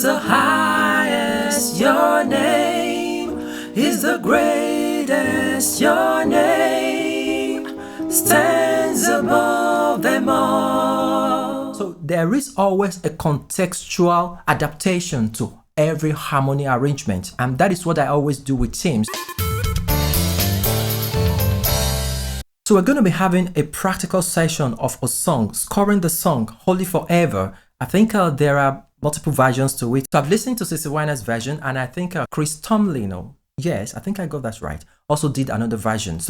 is the highest, your name is the greatest, your name stands above them all. So there is always a contextual adaptation to every harmony arrangement, and that is what I always do with teams. So we're going to be having a practical session of a song, scoring the song Holy Forever. I think there are multiple versions to it. So I've listened to Cece Winer's version, and I think Chris Tomlin, yes, I think I got that right, also did another version.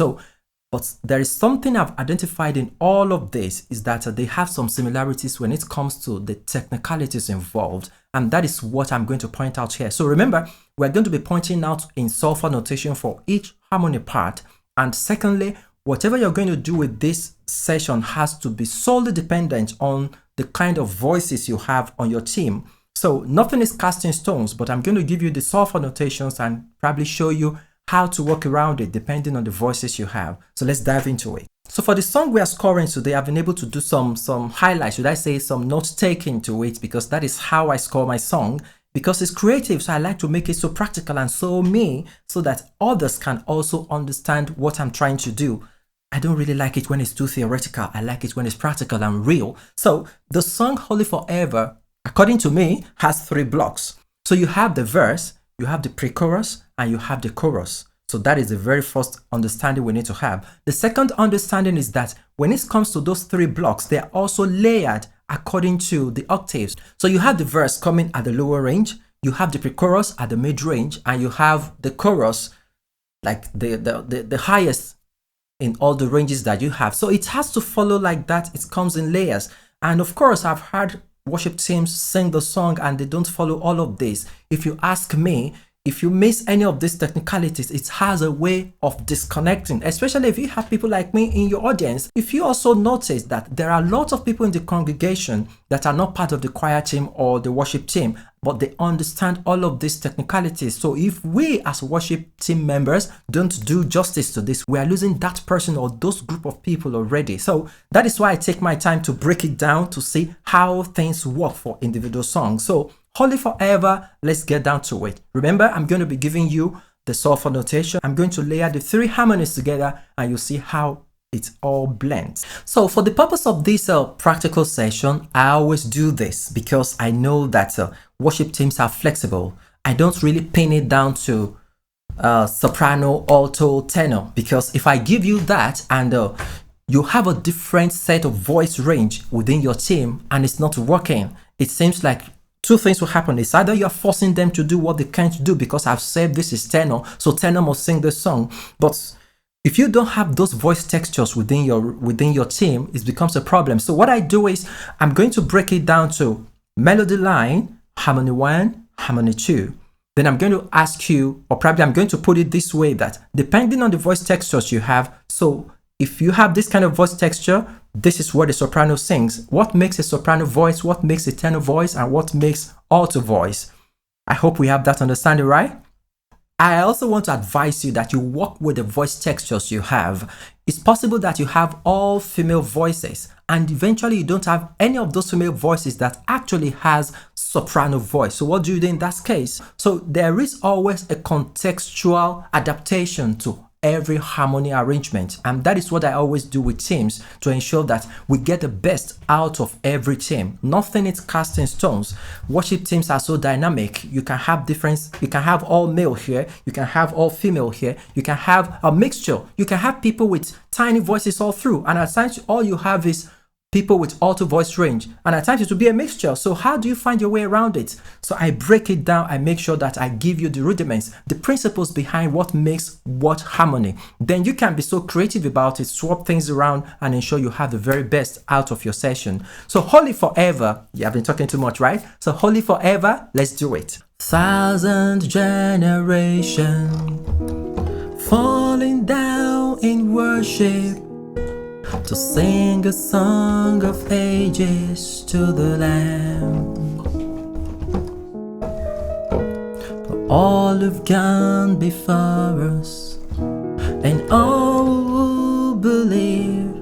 But there is something I've identified in all of this, is that they have some similarities when it comes to the technicalities involved. And that is what I'm going to point out here. So remember, we're going to be pointing out in solfa notation for each harmony part. And secondly, whatever you're going to do with this session has to be solely dependent on the kind of voices you have on your team. So nothing is cast in stones, but I'm going to give you the solfa notations and probably show you how to work around it depending on the voices you have. So let's dive into it. So for the song we are scoring today, I've been able to do some highlights, should I say some note taking to it, because that is how I score my song, because it's creative. So I like to make it so practical and so me, so that others can also understand what I'm trying to do. I don't really like it when it's too theoretical. I like it when it's practical and real. So the song Holy Forever, according to me, has 3 blocks. So you have the verse, you have the pre-chorus, and you have the chorus. So that is the very first understanding we need to have. The second understanding is that when it comes to those 3 blocks, they are also layered according to the octaves. So you have the verse coming at the lower range, you have the pre-chorus at the mid-range, and you have the chorus like the highest in all the ranges that you have. So it has to follow like that. It comes in layers. And of course, I've heard worship teams sing the song and they don't follow all of this. If you ask me, if you miss any of these technicalities, it has a way of disconnecting, especially if you have people like me in your audience. If you also notice that there are lots of people in the congregation that are not part of the choir team or the worship team, but they understand all of these technicalities. So if we as worship team members don't do justice to this, we are losing that person or those group of people already. So that is why I take my time to break it down to see how things work for individual songs. So Holy Forever, let's get down to it. Remember, I'm going to be giving you the solfa notation. I'm going to layer the 3 harmonies together and you'll see how it all blends. So for the purpose of this practical session, I always do this because I know that worship teams are flexible. I don't really pin it down to soprano, alto, tenor, because if I give you that and you have a different set of voice range within your team and it's not working, it seems like 2 things will happen. It's either you're forcing them to do what they can't do because I've said this is tenor, so tenor must sing the song. But if you don't have those voice textures within your team, it becomes a problem. So what I do is I'm going to break it down to melody line, harmony 1, harmony 2. Then I'm going to ask you, or probably I'm going to put it this way, that depending on the voice textures you have, so if you have this kind of voice texture, this is what a soprano sings. What makes a soprano voice, what makes a tenor voice, and what makes alto voice? I hope we have that understanding, right? I also want to advise you that you work with the voice textures you have. It's possible that you have all female voices and eventually you don't have any of those female voices that actually has soprano voice. So what do you do in that case? So there is always a contextual adaptation to every harmony arrangement, and that is what I always do with teams to ensure that we get the best out of every team. Nothing is cast in stones. Worship teams are so dynamic. You can have you can have all male here, you can have all female here, you can have a mixture, you can have people with tiny voices all through, and at times all you have is people with alto voice range, and at times it will be a mixture. So how do you find your way around it? So I break it down. I make sure that I give you the rudiments, the principles behind what makes what harmony. Then you can be so creative about it, swap things around, and ensure you have the very best out of your session. So Holy Forever, yeah, I've been talking too much, right? So Holy Forever, let's do it. 1,000 generations falling down in worship to sing a song of ages to the Lamb. For all who've gone before us and all who believe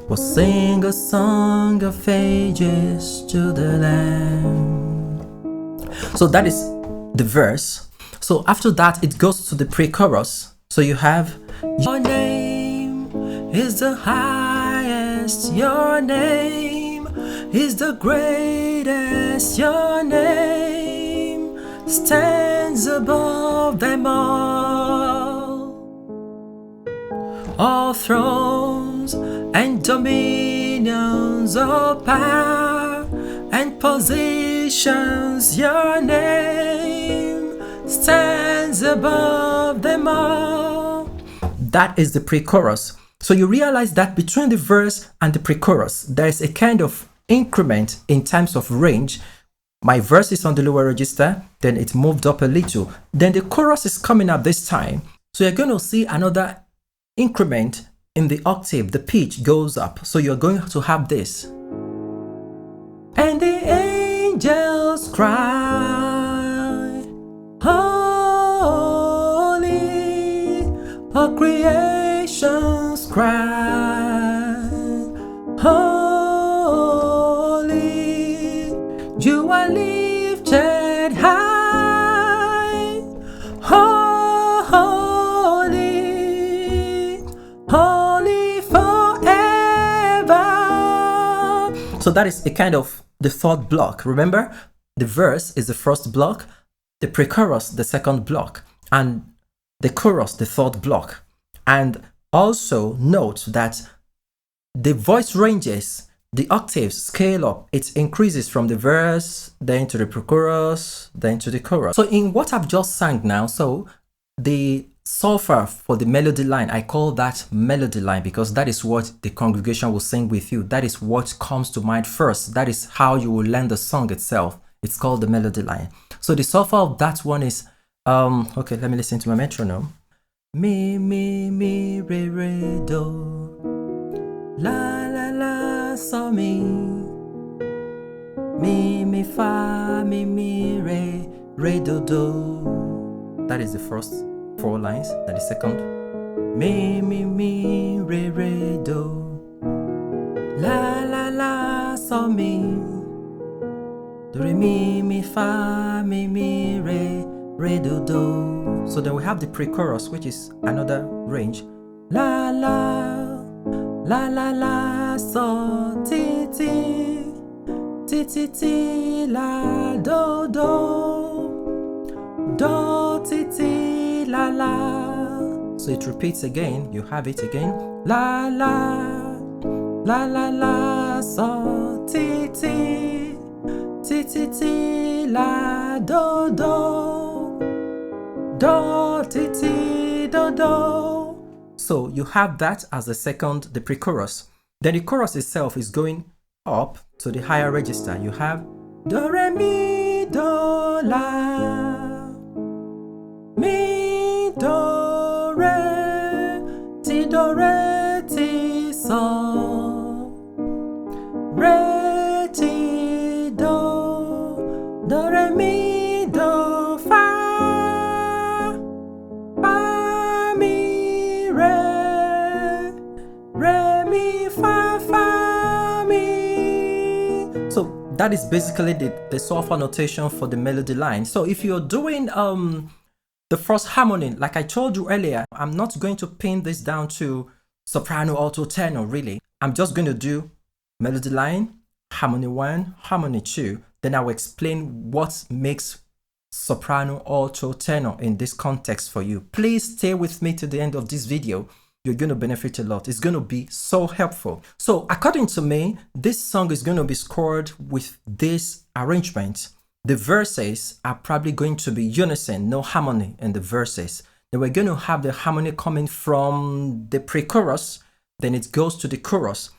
will sing a song of ages to the Lamb. So that is the verse. So after that, it goes to the pre-chorus. So you have, your name is the highest, your name is the greatest, your name stands above them all thrones and dominions, all power and positions, your name stands above them all. That is the pre-chorus. So you realize that between the verse and the pre-chorus, there is a kind of increment in terms of range. My verse is on the lower register, then it moved up a little. Then the chorus is coming up this time. So you're going to see another increment in the octave. The pitch goes up. So you're going to have this. And the angels cry, holy, all creations cry, holy, you are lifted high, holy, holy forever. So that is a kind of the third block. Remember, the verse is the first block, the pre-chorus the second block, and the chorus the third block. And also note that the voice ranges, the octaves scale up. It increases from the verse, then to the pre-chorus, then to the chorus. So in what I've just sang now, so the solfa for the melody line, I call that melody line because that is what the congregation will sing with you. That is what comes to mind first. That is how you will learn the song itself. It's called the melody line. So the solfa of that one is okay, let me listen to my metronome. Mi mi re re do, la la la so mi fa mi re do do. That is the first 4 lines. That is second. Mi re re do, la la la so mi, do re mi fa mi re do do. So then we have the pre-chorus, which is another range. La la la la la so ti ti ti ti ti la do do do ti ti la la. So it repeats again. You have it again. La la la la la so ti ti ti ti ti la do do do ti ti do do. So you have that as the second, the pre-chorus. Then the chorus itself is going up to the higher register. You have do re mi do la, mi do re ti so, re ti do re mi do fa, fa mi re mi fa mi. So that is basically the solfa notation for the melody line. So if you're doing the first harmony, like I told you earlier, I'm not going to pin this down to soprano, alto, tenor, really. I'm just going to do melody line, harmony 1, harmony 2. Then I will explain what makes soprano, alto, tenor in this context for you. Please stay with me to the end of this video. You're going to benefit a lot. It's going to be so helpful. So according to me, this song is going to be scored with this arrangement. The verses are probably going to be unison, no harmony in the verses. Then we're going to have the harmony coming from the pre-chorus, then it goes to the chorus.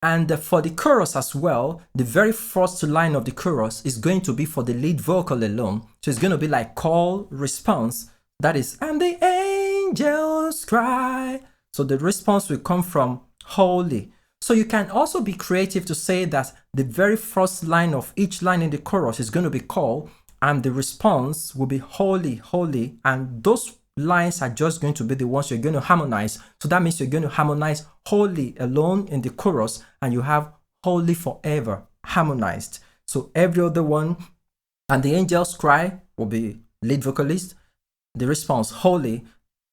And for the chorus as well, the very first line of the chorus is going to be for the lead vocal alone. So it's going to be like call, response. That is, and the angels cry. So the response will come from holy. So you can also be creative to say that the very first line of each line in the chorus is going to be call, and the response will be holy, holy, and those lines are just going to be the ones you're going to harmonize. So that means you're going to harmonize holy alone in the chorus, and you have holy forever harmonized. So every other one And the angels cry will be lead vocalist. The response, holy.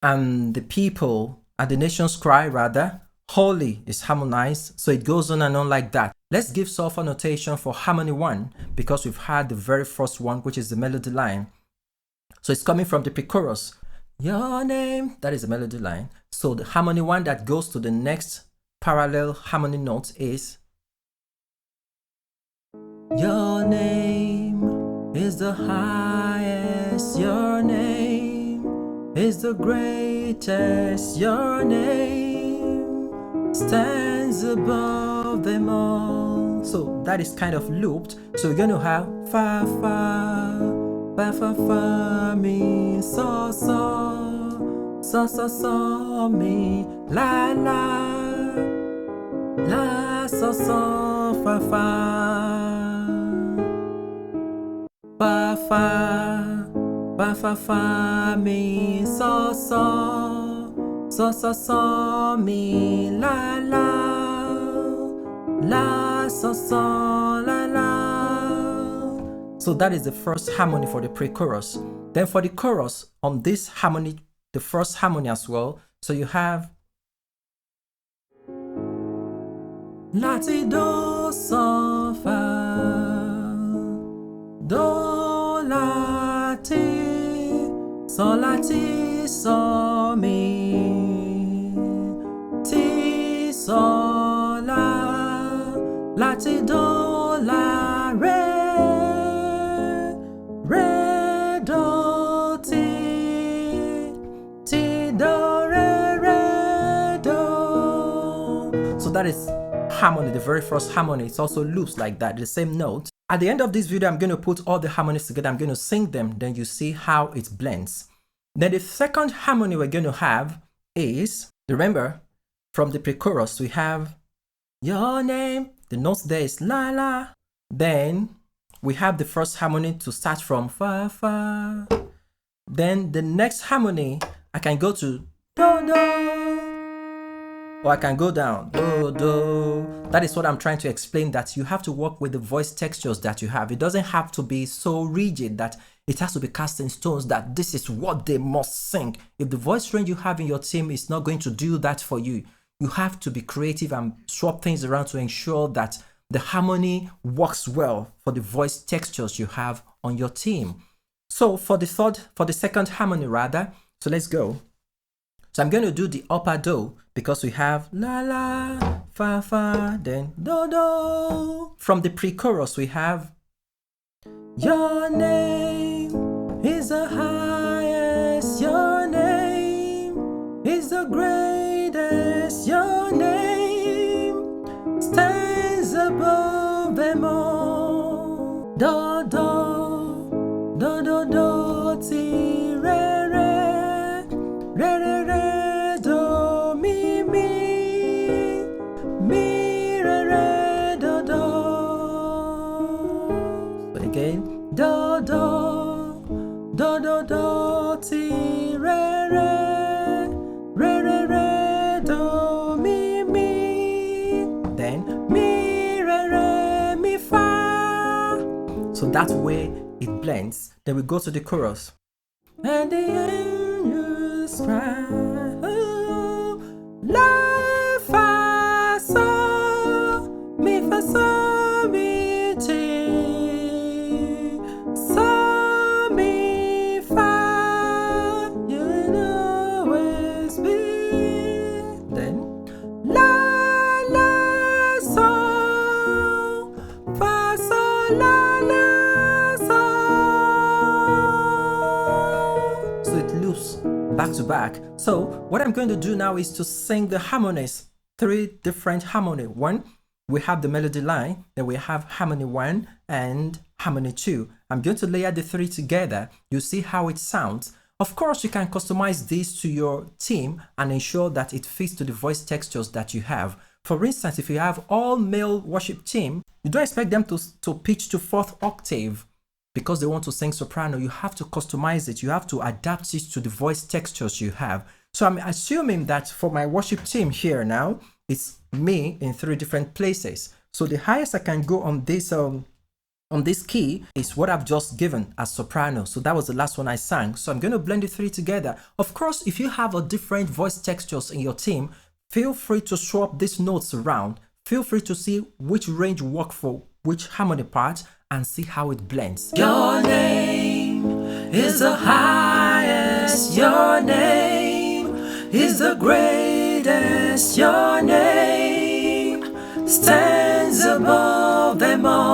And the people and the nations cry, rather, holy is harmonized. So it goes on and on like that. Let's give solfa notation for harmony 1 because we've had the very first one, which is the melody line. So it's coming from the pre-chorus. Your name, that is the melody line. So the harmony 1 that goes to the next parallel harmony note is your name is the highest, your name is the greatest, your name stands above them all. So that is kind of looped. So we're going to have fa fa, fa fa fa, mi, so so, so so so, mi, la la, la so so, fa fa. Fa fa fa mi so so so so so mi la la so so la la. So that is the first harmony for the pre-chorus. Then for the chorus on this harmony, the first harmony as well. So you have la ti do so fa do la ti so mi so la ti do la re do ti do re do. So that is harmony, the very first harmony. It's also loose like that, the same note. At the end of this video, I'm going to put all the harmonies together. I'm going to sing them. Then you see how it blends. Then the second harmony we're going to have is, remember, from the pre-chorus, we have your name. The note there is la la. Then we have the first harmony to start from fa fa. Then the next harmony, I can go to do do. Or I can go down, do, do. That is what I'm trying to explain, that you have to work with the voice textures that you have. It doesn't have to be so rigid that it has to be cast in stones, that this is what they must sing. If the voice range you have in your team is not going to do that for you, you have to be creative and swap things around to ensure that the harmony works well for the voice textures you have on your team. So for the second harmony rather, so let's go. So I'm going to do the upper do because we have la la, fa fa, then do do. From the pre-chorus we have your name is the highest, your name is the greatest, your name stands above them all. Do do, do do do, ti re re, re re re. Do do do do do ti re re re re re do mi mi, then mi re re mi fa. So that way it blends. Then we go to the chorus. And the angels cry, oh, la fa so mi fa so mi ti. Back to back. So what I'm going to do now is to sing the harmonies, 3 different harmony. One, we have the melody line, then we have harmony 1 and harmony 2. I'm going to layer the 3 together. You see how it sounds. Of course, you can customize this to your team and ensure that it fits to the voice textures that you have. For instance, if you have all male worship team, you don't expect them to pitch to 4th octave. Because they want to sing soprano, you have to customize it. You have to adapt it to the voice textures you have. So I'm assuming that for my worship team here now, it's me in 3 different places. So the highest I can go on this on this key is what I've just given as soprano. So that was the last one I sang. So I'm going to blend the three together. Of course, if you have a different voice textures in your team, feel free to swap these notes around. Feel free to see which range work for which harmony part and see how it blends. Your name is the highest. Your name is the greatest. Your name stands above them all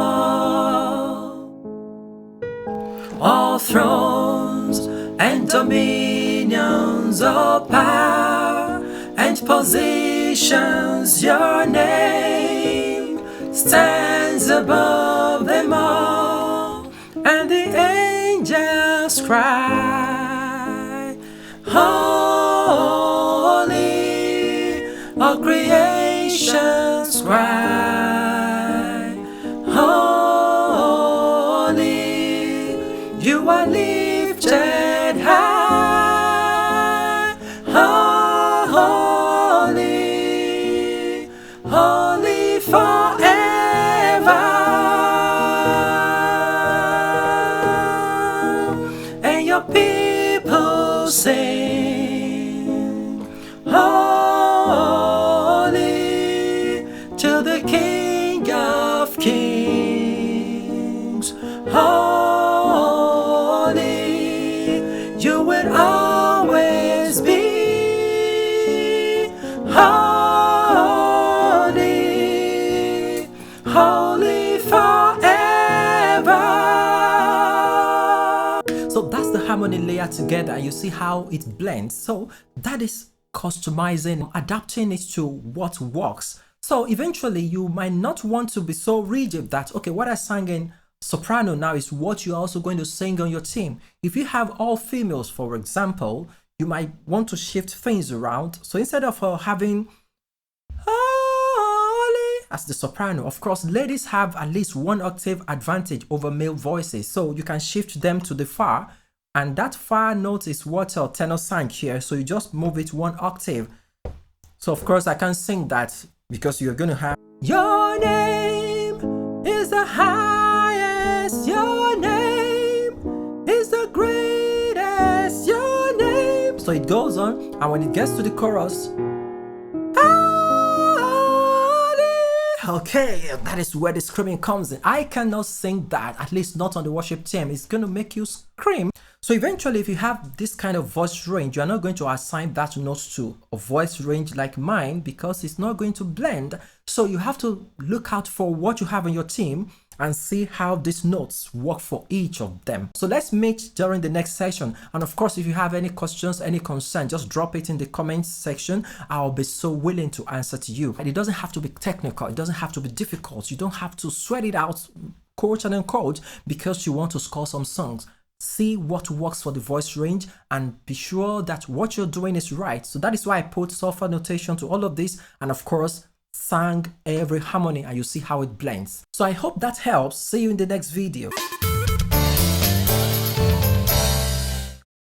thrones and dominions, all power and positions. Your name stands above them all, and the angels cry, holy, all creations cry, holy, you are lifted high, holy, holy forever, and your people sing, holy to the King of Kings, holy, you will always be holy, holy forever. So that's the harmony layer together, and you see how it blends. So that is customizing, adapting it to what works. So eventually you might not want to be so rigid that, okay, what I sang in soprano now is what you're also going to sing on your team. If you have all females, for example, you might want to shift things around. So instead of having holy as the soprano, of course, ladies have at least one octave advantage over male voices. So you can shift them to the fa, and that fa note is what our tenor sang here. So you just move it one octave. So of course I can sing that because you're going to have, your name is the highest, your name is the greatest, your name. So it goes on, and when it gets to the chorus, okay, that is where the screaming comes in. I cannot sing that, at least not on the worship team. It's going to make you scream. So eventually, if you have this kind of voice range, you are not going to assign that note to a voice range like mine because it's not going to blend. So you have to look out for what you have in your team and see how these notes work for each of them. So let's meet during the next session. And of course, if you have any questions, any concern, just drop it in the comments section. I'll be so willing to answer to you. And it doesn't have to be technical. It doesn't have to be difficult. You don't have to sweat it out, quote and unquote, because you want to score some songs. See what works for the voice range and be sure that what you're doing is right. So that is why I put solfa notation to all of this, and of course sang every harmony, and you see how it blends. So I hope that helps. See you in the next video.